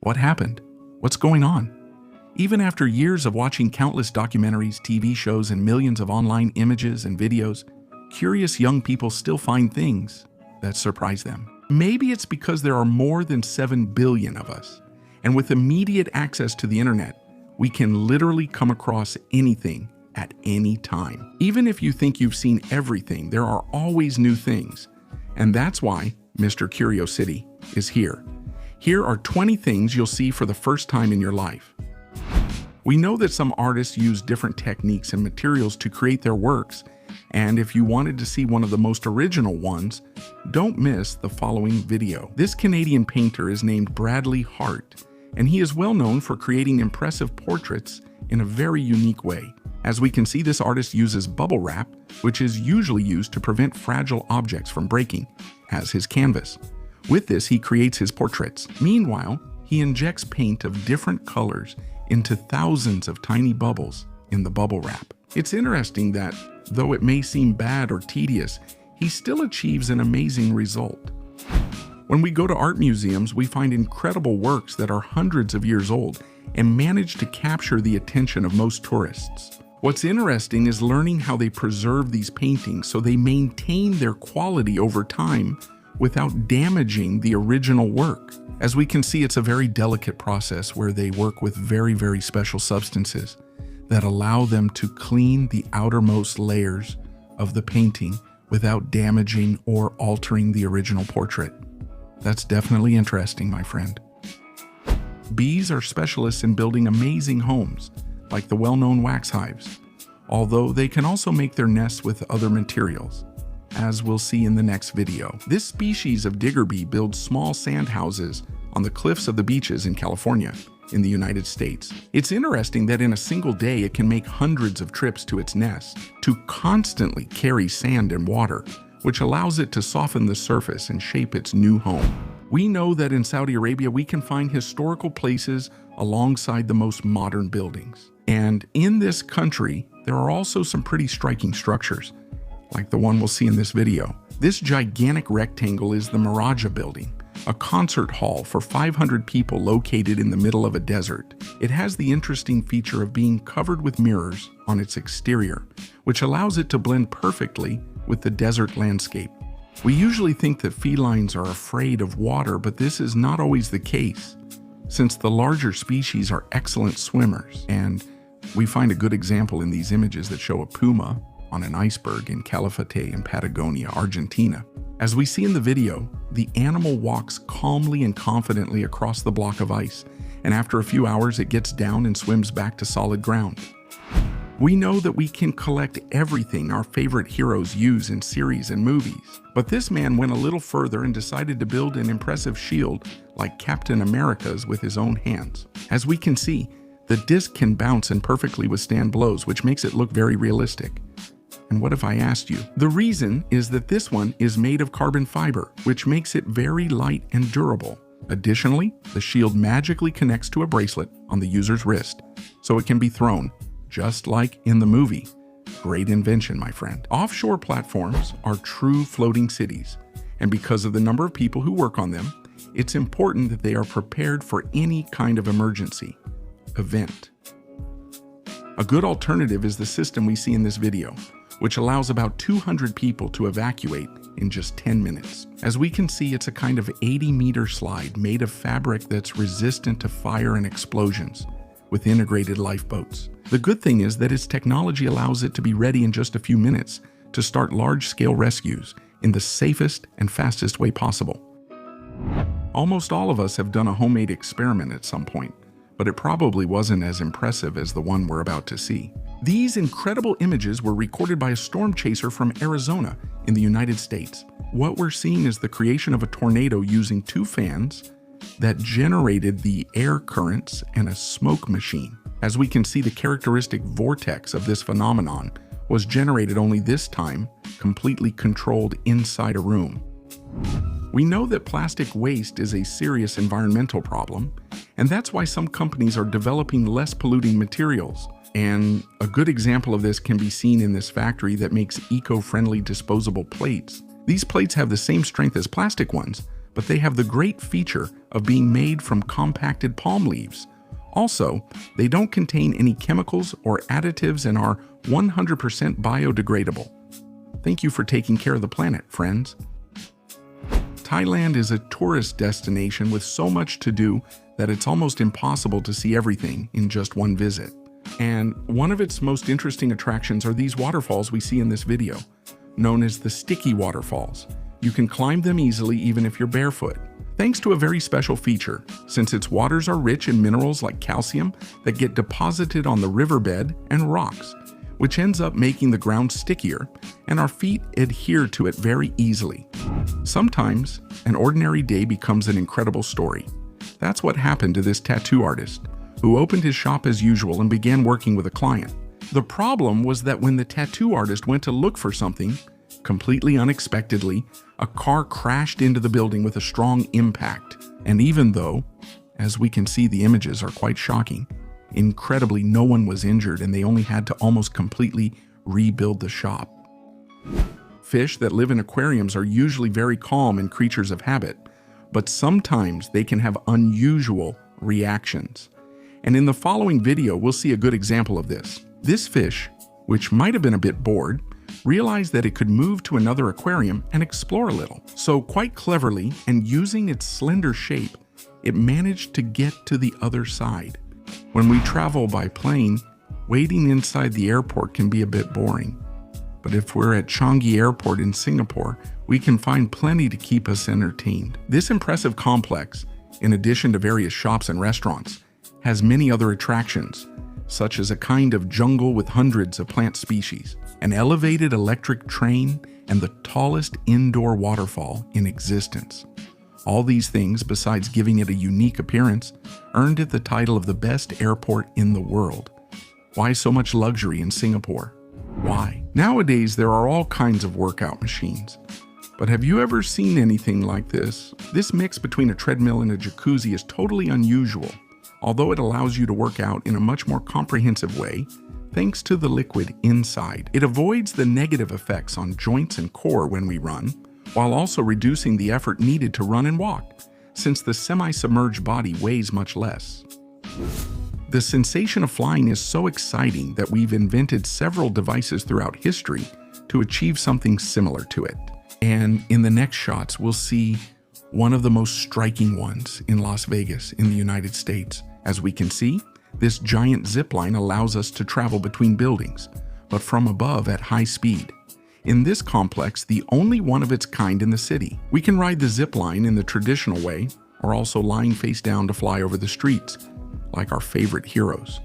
What happened? What's going on? Even after years of watching countless documentaries, TV shows, and millions of online images and videos, curious young people still find things that surprise them. Maybe it's because there are more than 7 billion of us, and with immediate access to the internet, we can literally come across anything at any time. Even if you think you've seen everything, there are always new things, and that's why Mr. Curiosity is here. Here are 20 things you'll see for the first time in your life. We know that some artists use different techniques and materials to create their works, and if you wanted to see one of the most original ones, don't miss the following video. This Canadian painter is named Bradley Hart, and he is well known for creating impressive portraits in a very unique way. As we can see, this artist uses bubble wrap, which is usually used to prevent fragile objects from breaking, as his canvas. With this, he creates his portraits. Meanwhile, he injects paint of different colors into thousands of tiny bubbles in the bubble wrap. It's interesting that, though it may seem bad or tedious, he still achieves an amazing result. When we go to art museums, we find incredible works that are hundreds of years old and manage to capture the attention of most tourists. What's interesting is learning how they preserve these paintings so they maintain their quality over time without damaging the original work. As we can see, it's a very delicate process where they work with very, very special substances that allow them to clean the outermost layers of the painting without damaging or altering the original portrait. That's definitely interesting, my friend. Bees are specialists in building amazing homes, like the well-known wax hives, although they can also make their nests with other materials, as we'll see in the next video. This species of digger bee builds small sand houses on the cliffs of the beaches in California, in the United States. It's interesting that in a single day it can make hundreds of trips to its nest to constantly carry sand and water, which allows it to soften the surface and shape its new home. We know that in Saudi Arabia we can find historical places alongside the most modern buildings. And in this country, there are also some pretty striking structures, like the one we'll see in this video. This gigantic rectangle is the Morrow building, a concert hall for 500 people located in the middle of a desert. It has the interesting feature of being covered with mirrors on its exterior, which allows it to blend perfectly with the desert landscape. We usually think that felines are afraid of water, but this is not always the case, since the larger species are excellent swimmers, and we find a good example in these images that show a puma on an iceberg in Calafate in Patagonia, Argentina. As we see in the video, the animal walks calmly and confidently across the block of ice, and after a few hours it gets down and swims back to solid ground. We know that we can collect everything our favorite heroes use in series and movies, but this man went a little further and decided to build an impressive shield like Captain America's with his own hands. As we can see, the disc can bounce and perfectly withstand blows, which makes it look very realistic. And what if I asked you? The reason is that this one is made of carbon fiber, which makes it very light and durable. Additionally, the shield magically connects to a bracelet on the user's wrist, so it can be thrown, just like in the movie. Great invention, my friend. Offshore platforms are true floating cities, and because of the number of people who work on them, it's important that they are prepared for any kind of emergency event. A good alternative is the system we see in this video, which allows about 200 people to evacuate in just 10 minutes. As we can see, it's a kind of 80-meter slide made of fabric that's resistant to fire and explosions, with integrated lifeboats. The good thing is that its technology allows it to be ready in just a few minutes to start large-scale rescues in the safest and fastest way possible. Almost all of us have done a homemade experiment at some point, but it probably wasn't as impressive as the one we're about to see. These incredible images were recorded by a storm chaser from Arizona in the United States. What we're seeing is the creation of a tornado using 2 fans that generated the air currents and a smoke machine. As we can see, the characteristic vortex of this phenomenon was generated only this time, completely controlled inside a room. We know that plastic waste is a serious environmental problem, and that's why some companies are developing less polluting materials. And a good example of this can be seen in this factory that makes eco-friendly disposable plates. These plates have the same strength as plastic ones, but they have the great feature of being made from compacted palm leaves. Also, they don't contain any chemicals or additives and are 100% biodegradable. Thank you for taking care of the planet, friends. Thailand is a tourist destination with so much to do that it's almost impossible to see everything in just one visit. And one of its most interesting attractions are these waterfalls we see in this video, known as the sticky waterfalls. You can climb them easily even if you're barefoot, thanks to a very special feature, since its waters are rich in minerals like calcium that get deposited on the riverbed and rocks, which ends up making the ground stickier, and our feet adhere to it very easily. Sometimes, an ordinary day becomes an incredible story. That's what happened to this tattoo artist, who opened his shop as usual and began working with a client. The problem was that when the tattoo artist went to look for something, completely unexpectedly, a car crashed into the building with a strong impact. And even though, as we can see, the images are quite shocking, incredibly, no one was injured and they only had to almost completely rebuild the shop. Fish that live in aquariums are usually very calm and creatures of habit, but sometimes they can have unusual reactions. And in the following video, we'll see a good example of this. This fish, which might have been a bit bored, realized that it could move to another aquarium and explore a little. So quite cleverly, and using its slender shape, it managed to get to the other side. When we travel by plane, waiting inside the airport can be a bit boring. But if we're at Changi Airport in Singapore, we can find plenty to keep us entertained. This impressive complex, in addition to various shops and restaurants, has many other attractions, such as a kind of jungle with hundreds of plant species, an elevated electric train, and the tallest indoor waterfall in existence. All these things, besides giving it a unique appearance, earned it the title of the best airport in the world. Why so much luxury in Singapore? Why? Nowadays, there are all kinds of workout machines. But have you ever seen anything like this? This mix between a treadmill and a jacuzzi is totally unusual, although it allows you to work out in a much more comprehensive way, thanks to the liquid inside. It avoids the negative effects on joints and core when we run, while also reducing the effort needed to run and walk, since the semi-submerged body weighs much less. The sensation of flying is so exciting that we've invented several devices throughout history to achieve something similar to it. And in the next shots, we'll see one of the most striking ones in Las Vegas in the United States. As we can see, this giant zip line allows us to travel between buildings, but from above at high speed. In this complex, the only one of its kind in the city. We can ride the zip line in the traditional way, or also lying face down to fly over the streets, like our favorite heroes.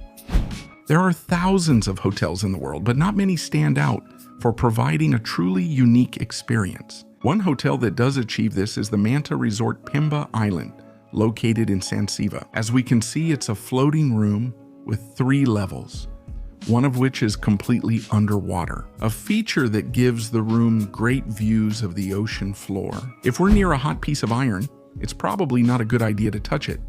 There are thousands of hotels in the world, but not many stand out for providing a truly unique experience. One hotel that does achieve this is the Manta Resort Pemba Island, located in San Siva. As we can see, it's a floating room with 3 levels, one of which is completely underwater, a feature that gives the room great views of the ocean floor. If we're near a hot piece of iron, it's probably not a good idea to touch it.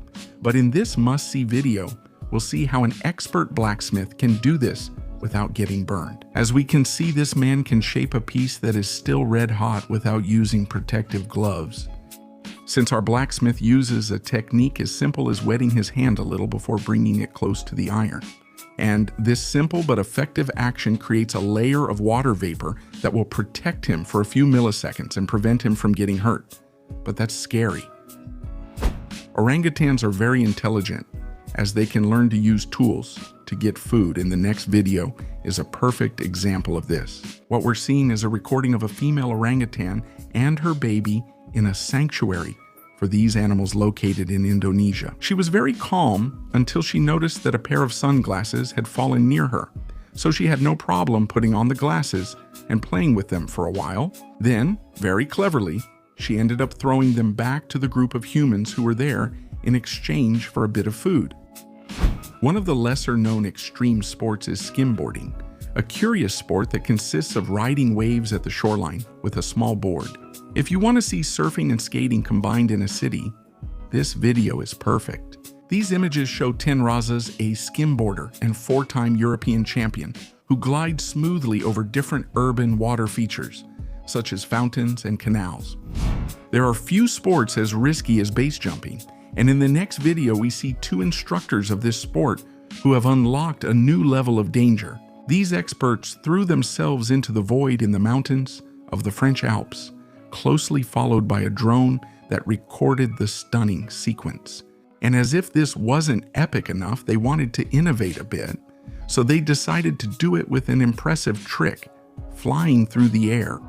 But in this must-see video, we'll see how an expert blacksmith can do this without getting burned. As we can see, this man can shape a piece that is still red hot without using protective gloves. Since our blacksmith uses a technique as simple as wetting his hand a little before bringing it close to the iron. And this simple but effective action creates a layer of water vapor that will protect him for a few milliseconds and prevent him from getting hurt. But that's scary. Orangutans are very intelligent, as they can learn to use tools to get food, and the next video is a perfect example of this. What we're seeing is a recording of a female orangutan and her baby in a sanctuary for these animals located in Indonesia. She was very calm until she noticed that a pair of sunglasses had fallen near her, so she had no problem putting on the glasses and playing with them for a while. Then, very cleverly, she ended up throwing them back to the group of humans who were there in exchange for a bit of food. One of the lesser-known extreme sports is skimboarding, a curious sport that consists of riding waves at the shoreline with a small board. If you want to see surfing and skating combined in a city, this video is perfect. These images show Ten Razas, a skimboarder and 4-time European champion, who glides smoothly over different urban water features, such as fountains and canals. There are few sports as risky as base jumping, and in the next video we see two instructors of this sport who have unlocked a new level of danger. These experts threw themselves into the void in the mountains of the French Alps, closely followed by a drone that recorded the stunning sequence. And as if this wasn't epic enough, they wanted to innovate a bit, so they decided to do it with an impressive trick, flying through the air.